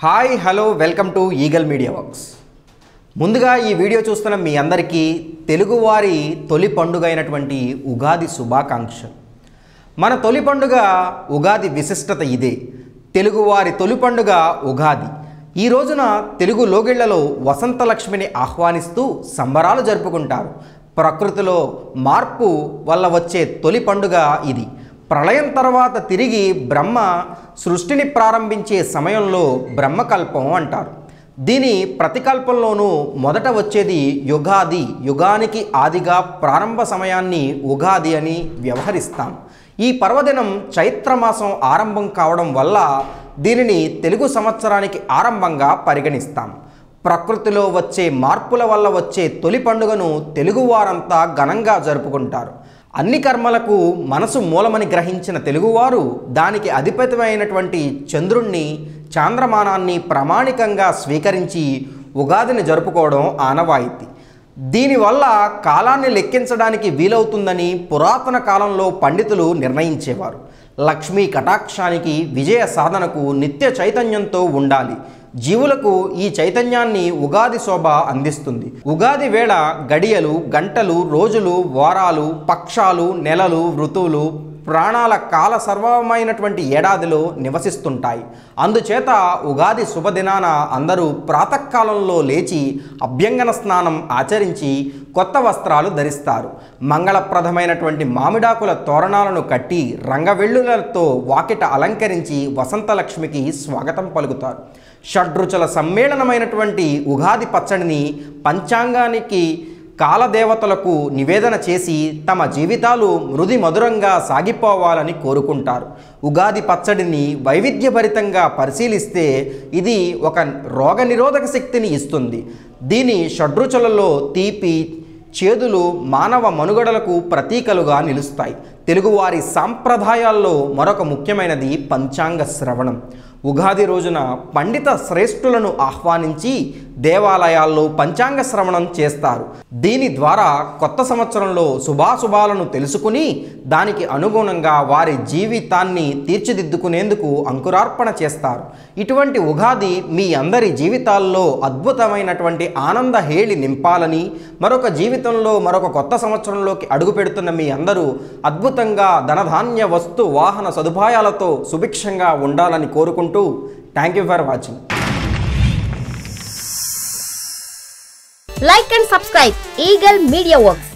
Hi hello welcome to eagle media works. ముందుగా ఈ video చూస్తున్న మీ అందరికీ తెలుగువారి తొలి పండుగ అయినటువంటి ఉగాది శుభాకాంక్షలు. మన తొలి పండుగ ఉగాది విశిష్టత ఇదే. తెలుగువారి తొలి పండుగ ఉగాది. ఈ రోజున తెలుగు లోగిళ్లలో వసంతలక్ష్మిని ఆహ్వానిస్తూ సంబరాలు జరుపుకుంటారు. ప్రకృతిలో మార్పు వల్ల వచ్చే తొలి పండుగ ఇది. ప్రళయం తర్వాత తిరిగి బ్రహ్మ సృష్టిని ప్రారంభించే సమయంలో బ్రహ్మకల్పం అంటారు. దీని ప్రతికల్పంలోనూ మొదట వచ్చేది యుగాది. యుగానికి ఆదిగా ప్రారంభ సమయాన్ని ఉగాది అని వ్యవహరిస్తాం. ఈ పర్వదినం చైత్రమాసం ఆరంభం కావడం వల్ల దీనిని తెలుగు సంవత్సరానికి ఆరంభంగా పరిగణిస్తాం. ప్రకృతిలో వచ్చే మార్పుల వల్ల వచ్చే తొలి పండుగను తెలుగువారంతా ఘనంగా జరుపుకుంటారు. అన్ని కర్మలకు మనసు మూలమని గ్రహించిన తెలుగువారు దానికి అధిపతిమైనటువంటి చంద్రుణ్ణి చాంద్రమానాన్ని ప్రామాణికంగా స్వీకరించి ఉగాదిని జరుపుకోవడం ఆనవాయితీ. దీనివల్ల కాలాన్ని లెక్కించడానికి వీలవుతుందని పురాతన కాలంలో పండితులు నిర్ణయించేవారు. లక్ష్మీ కటాక్షానికి విజయ సాధనకు నిత్య చైతన్యంతో ఉండాలి. జీవులకు ఈ చైతన్యాన్ని ఉగాది శోభ అందిస్తుంది. ఉగాది వేళ గడియలు, గంటలు, రోజులు, వారాలు, పక్షాలు, నెలలు, ఋతువులు ప్రాణాల కాల సర్వమైనటువంటి ఏడాదిలో నివసిస్తుంటాయి. అందుచేత ఉగాది శుభదినాన అందరూ ప్రాతకాలంలో లేచి అభ్యంగన స్నానం ఆచరించి కొత్త వస్త్రాలు ధరిస్తారు. మంగళప్రదమైనటువంటి మామిడాకుల తోరణాలను కట్టి రంగవెల్లులతో వాకిట అలంకరించి వసంతలక్ష్మికి స్వాగతం పలుకుతారు. షడ్రుచుల సమ్మేళనమైనటువంటి ఉగాది పచ్చడిని పంచాంగానికి కాలదేవతలకు నివేదన చేసి తమ జీవితాలు మృది మధురంగా సాగిపోవాలని కోరుకుంటారు. ఉగాది పచ్చడిని వైవిధ్యభరితంగా పరిశీలిస్తే ఇది ఒక రోగనిరోధక శక్తిని ఇస్తుంది. దీని షడ్రుచులలో తీపి, చేదులు మానవ మనుగడలకు ప్రతీకలుగా నిలుస్తాయి. తెలుగువారి సాంప్రదాయాల్లో మరొక ముఖ్యమైనది పంచాంగ శ్రవణం. ఉగాది రోజున పండిత శ్రేష్ఠులను ఆహ్వానించి దేవాలయాల్లో పంచాంగ శ్రవణం చేస్తారు. దీని ద్వారా కొత్త సంవత్సరంలో శుభాశుభాలను తెలుసుకుని దానికి అనుగుణంగా వారి జీవితాన్ని తీర్చిదిద్దుకునేందుకు అంకురార్పణ చేస్తారు. ఇటువంటి ఉగాది మీ అందరి జీవితాల్లో అద్భుతమైనటువంటి ఆనంద హేళి నింపాలని, మరొక జీవితంలో మరొక కొత్త సంవత్సరంలోకి అడుగు పెడుతున్న మీ అందరూ అద్భుతంగా ధనధాన్య వస్తు వాహన సదుపాయాలతో సుభిక్షంగా ఉండాలని కోరుకుంటూ thank you for watching. Like and subscribe Eagle Media Works.